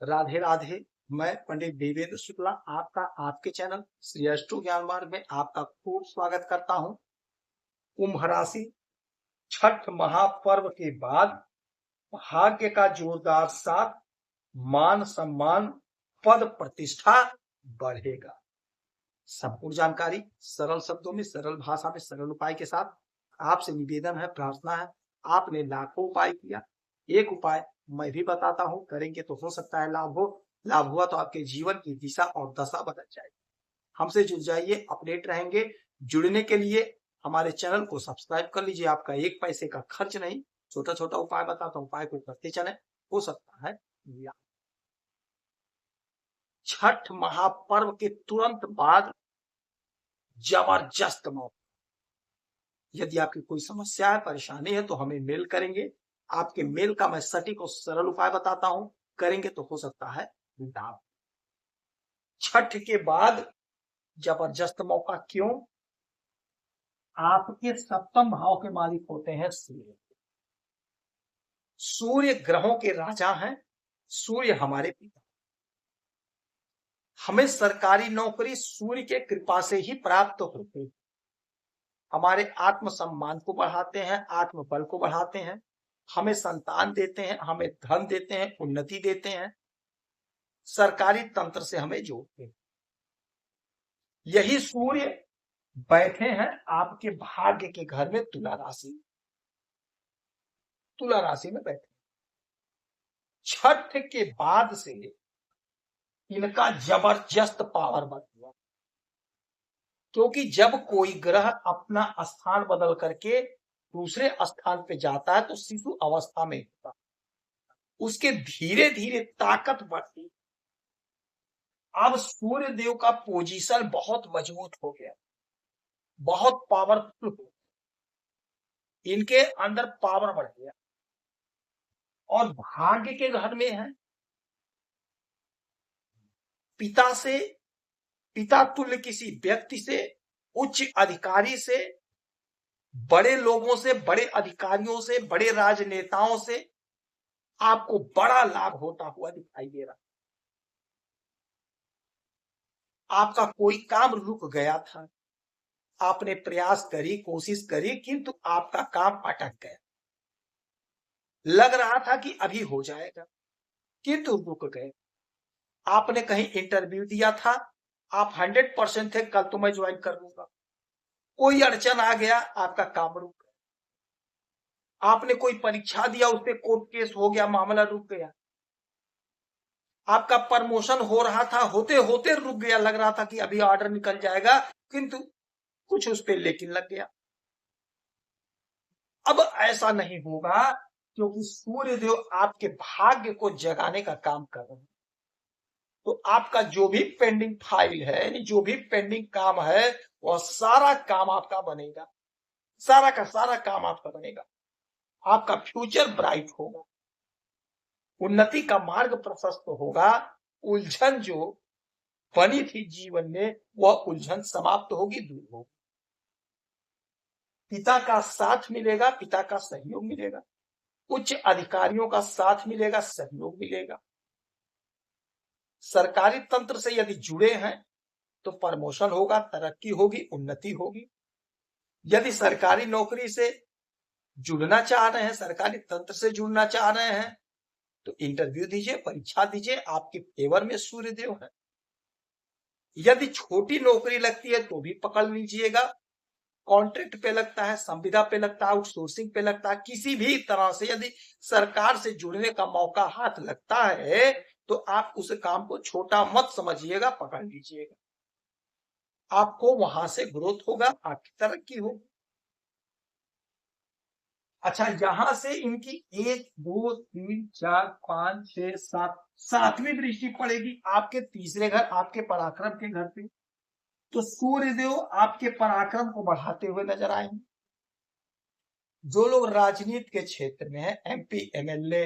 राधे राधे। मैं पंडित देवेंद्र शुक्ला आपका आपके चैनल श्री अष्टो ज्ञान मार्ग में आपका खूब स्वागत करता हूं। कुंभ राशि, छठ महापर्व के बाद भाग्य का जोरदार साथ, मान सम्मान, पद प्रतिष्ठा बढ़ेगा। संपूर्ण जानकारी सरल शब्दों में, सरल भाषा में, सरल उपाय के साथ आपसे निवेदन है, प्रार्थना है। आपने लाखों उपाय किया, एक उपाय मैं भी बताता हूं, करेंगे तो हो सकता है लाभ हो। लाभ हुआ तो आपके जीवन की दिशा और दशा बदल जाएगी। हमसे जुड़ जाइए, अपडेट रहेंगे। जुड़ने के लिए हमारे चैनल को सब्सक्राइब कर लीजिए, आपका एक पैसे का खर्च नहीं। छोटा छोटा उपाय बताता हूं, उपाय को करते चले, हो सकता है। छठ महापर्व के तुरंत बाद जबरदस्त मौका। यदि आपकी कोई समस्या है, परेशानी है तो हमें मेल करेंगे। आपके मेल का मैं सटीक और सरल उपाय बताता हूं, करेंगे तो हो सकता है लाभ। छठ के बाद जबरदस्त मौका क्यों? आपके सप्तम भाव के मालिक होते हैं सूर्य। सूर्य ग्रहों के राजा हैं। सूर्य हमारे पिता। हमें सरकारी नौकरी सूर्य के कृपा से ही प्राप्त होती है। हमारे आत्मसम्मान को बढ़ाते हैं, आत्मबल को बढ़ाते हैं, हमें संतान देते हैं, हमें धन देते हैं, उन्नति देते हैं, सरकारी तंत्र से हमें जोड़ते हैं। यही सूर्य बैठे हैं आपके भाग्य के घर में, तुला राशि। तुला राशि में बैठे। छठ के बाद से इनका जबरदस्त पावर बढ़ गया, क्योंकि जब कोई ग्रह अपना स्थान बदल करके दूसरे स्थान पे जाता है तो शिशु अवस्था में होता, उसके धीरे धीरे ताकत बढ़ती। अब सूर्य देव का पोजीशन बहुत मजबूत हो गया, बहुत पावरफुल हो, इनके अंदर पावर बढ़ गया और भाग्य के घर में है। पिता से, पिता तुल्य किसी व्यक्ति से, उच्च अधिकारी से, बड़े लोगों से, बड़े अधिकारियों से, बड़े राजनेताओं से आपको बड़ा लाभ होता हुआ दिखाई दे रहा। आपका कोई काम रुक गया था, आपने प्रयास करी, कोशिश करी, किंतु आपका काम अटक गया। लग रहा था कि अभी हो जाएगा, किंतु रुक गए। आपने कहीं इंटरव्यू दिया था, आप 100% थे, कल तो मैं ज्वाइन कर लूंगा। कोई अड़चन आ गया, आपका काम रुक गया। आपने कोई परीक्षा दिया, उस पर कोर्ट केस हो गया, मामला रुक गया। आपका प्रमोशन हो रहा था, होते होते रुक गया, लग रहा था कि अभी ऑर्डर निकल जाएगा, किंतु कुछ उस पर लेकिन लग गया। अब ऐसा नहीं होगा, क्योंकि सूर्य देव आपके भाग्य को जगाने का काम कर रहे हैं। तो आपका जो भी पेंडिंग फाइल है, जो भी पेंडिंग काम है, वह सारा काम आपका बनेगा। सारा का सारा काम आपका बनेगा। आपका फ्यूचर ब्राइट होगा, उन्नति का मार्ग प्रशस्त होगा। उलझन जो बनी थी जीवन में, वह उलझन समाप्त होगी, दूर होगी। पिता का साथ मिलेगा, पिता का सहयोग मिलेगा, उच्च अधिकारियों का साथ मिलेगा, सहयोग मिलेगा। सरकारी तंत्र से यदि जुड़े हैं तो प्रमोशन होगा, तरक्की होगी, उन्नति होगी। यदि सरकारी नौकरी से जुड़ना चाह रहे हैं, सरकारी तंत्र से जुड़ना चाह रहे हैं, तो इंटरव्यू दीजिए, परीक्षा दीजिए, आपके फेवर में सूर्यदेव है। यदि छोटी नौकरी लगती है तो भी पकड़ लीजिएगा, कॉन्ट्रैक्ट पे लगता है, संविदा पे लगता है, आउटसोर्सिंग पे लगता है, किसी भी तरह से यदि सरकार से जुड़ने का मौका हाथ लगता है तो आप उस काम को छोटा मत समझिएगा, पकड़ लीजिएगा। आपको वहां से ग्रोथ होगा, आपकी तरक्की होगी। अच्छा, यहां से इनकी 1 2 3 4 5 6 7 सातवीं दृष्टि पड़ेगी आपके तीसरे घर, आपके पराक्रम के घर पे। तो सूर्यदेव आपके पराक्रम को बढ़ाते हुए नजर आएंगे। जो लोग राजनीति के क्षेत्र में है, एमपी एमएलए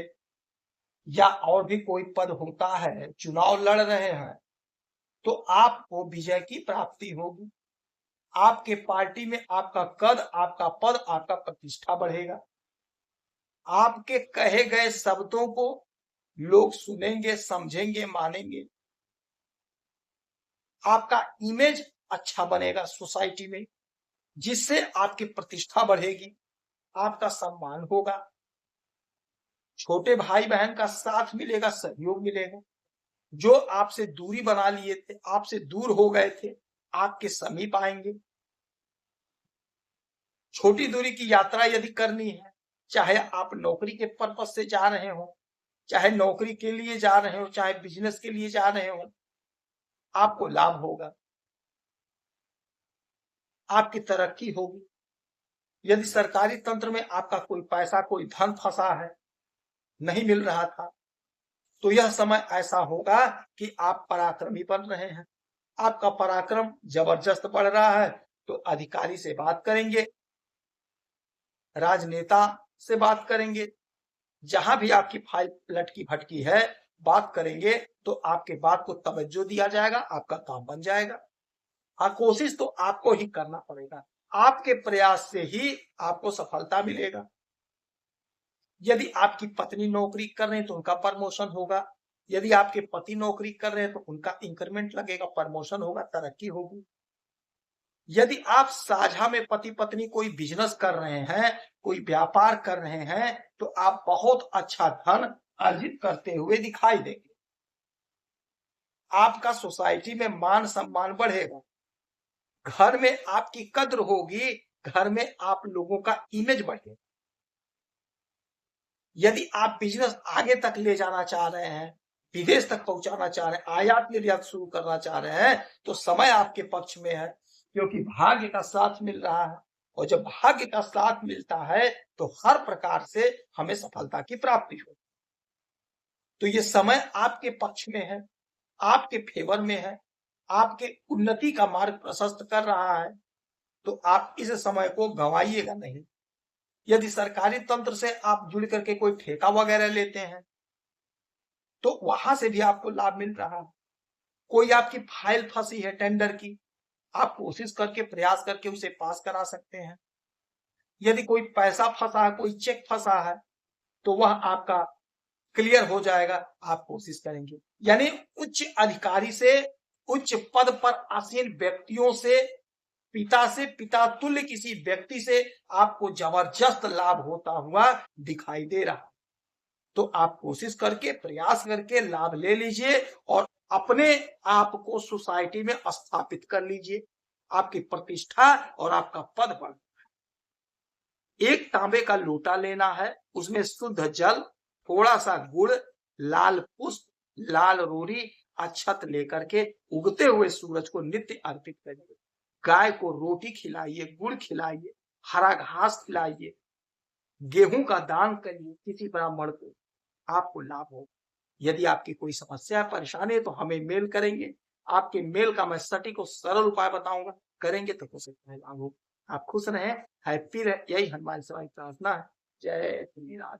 या और भी कोई पद होता है, चुनाव लड़ रहे हैं, तो आपको विजय की प्राप्ति होगी। आपके पार्टी में आपका कद, आपका पद, आपका प्रतिष्ठा बढ़ेगा। आपके कहे गए शब्दों को लोग सुनेंगे, समझेंगे, मानेंगे। आपका इमेज अच्छा बनेगा सोसाइटी में, जिससे आपकी प्रतिष्ठा बढ़ेगी, आपका सम्मान होगा, छोटे भाई बहन का साथ मिलेगा, सहयोग मिलेगा। जो आपसे दूरी बना लिए थे, आपसे दूर हो गए थे, आपके समीप आएंगे। छोटी दूरी की यात्रा यदि करनी है, चाहे आप नौकरी के पर्पस से जा रहे हो, चाहे नौकरी के लिए जा रहे हो, चाहे बिजनेस के लिए जा रहे हो, आपको लाभ होगा, आपकी तरक्की होगी। यदि सरकारी तंत्र में आपका कोई पैसा, कोई धन फंसा है, नहीं मिल रहा था, तो यह समय ऐसा होगा कि आप पराक्रमी बन रहे हैं, आपका पराक्रम जबरदस्त बढ़ रहा है। तो अधिकारी से बात करेंगे, राजनेता से बात करेंगे, जहां भी आपकी फाइल लटकी भटकी है, बात करेंगे तो आपके बात को तवज्जो दिया जाएगा, आपका काम बन जाएगा। हाँ, कोशिश तो आपको ही करना पड़ेगा, आपके प्रयास से ही आपको सफलता मिलेगा। यदि आपकी पत्नी नौकरी कर रहे हैं तो उनका प्रमोशन होगा, यदि आपके पति नौकरी कर रहे हैं तो उनका इंक्रीमेंट लगेगा, प्रमोशन होगा, तरक्की होगी। यदि आप साझा में पति पत्नी कोई बिजनेस कर रहे हैं, कोई व्यापार कर रहे हैं, तो आप बहुत अच्छा धन अर्जित करते हुए दिखाई देंगे। आपका सोसाइटी में मान सम्मान बढ़ेगा, घर में आपकी कद्र होगी, घर में आप लोगों का इमेज बढ़ेगा। यदि आप बिजनेस आगे तक ले जाना चाह रहे हैं, विदेश तक पहुंचाना चाह रहे हैं, आयात निर्यात शुरू करना चाह रहे हैं, तो समय आपके पक्ष में है, क्योंकि भाग्य का साथ मिल रहा है। और जब भाग्य का साथ मिलता है तो हर प्रकार से हमें सफलता की प्राप्ति हो। तो ये समय आपके पक्ष में है, आपके फेवर में है, आपके उन्नति का मार्ग प्रशस्त कर रहा है। तो आप इस समय को गंवाइएगा नहीं। यदि सरकारी तंत्र से आप जुड़ करके कोई ठेका वगैरह लेते हैं, तो वहां से भी आपको लाभ मिल रहा है। कोई आपकी फाइल फंसी है टेंडर की, आप कोशिश करके, प्रयास करके उसे पास करा सकते हैं। यदि कोई पैसा फंसा है, कोई चेक फंसा है, तो वह आपका क्लियर हो जाएगा, आप कोशिश करेंगे। यानी उच्च अधिकारी से, उच्च पद पर आसीन व्यक्तियों से, पिता तुल्य किसी व्यक्ति से आपको जबरदस्त लाभ होता हुआ दिखाई दे रहा। तो आप कोशिश करके, प्रयास करके लाभ ले लीजिए और अपने आप को सोसाइटी में स्थापित कर लीजिए। आपकी प्रतिष्ठा और आपका पद बढ़। एक तांबे का लोटा लेना है, उसमें शुद्ध जल, थोड़ा सा गुड़, लाल पुष्प, लाल रोरी, अक्षत लेकर के उगते हुए सूरज को नित्य अर्पित करिए। गाय को रोटी खिलाइए, गुड़ खिलाइए, हरा घास खिलाइए, गेहूं का दान करिए किसी ब्राह्मण को, आपको लाभ होगा। यदि आपकी कोई समस्या, परेशानी है तो हमें मेल करेंगे, आपके मेल का मैं सटीक और सरल उपाय बताऊंगा, करेंगे तो हो सकता है लाभ हो। आप खुश रहें, हैप्पी रहे, यही हनुमान से प्रार्थना है। जय श्री राम।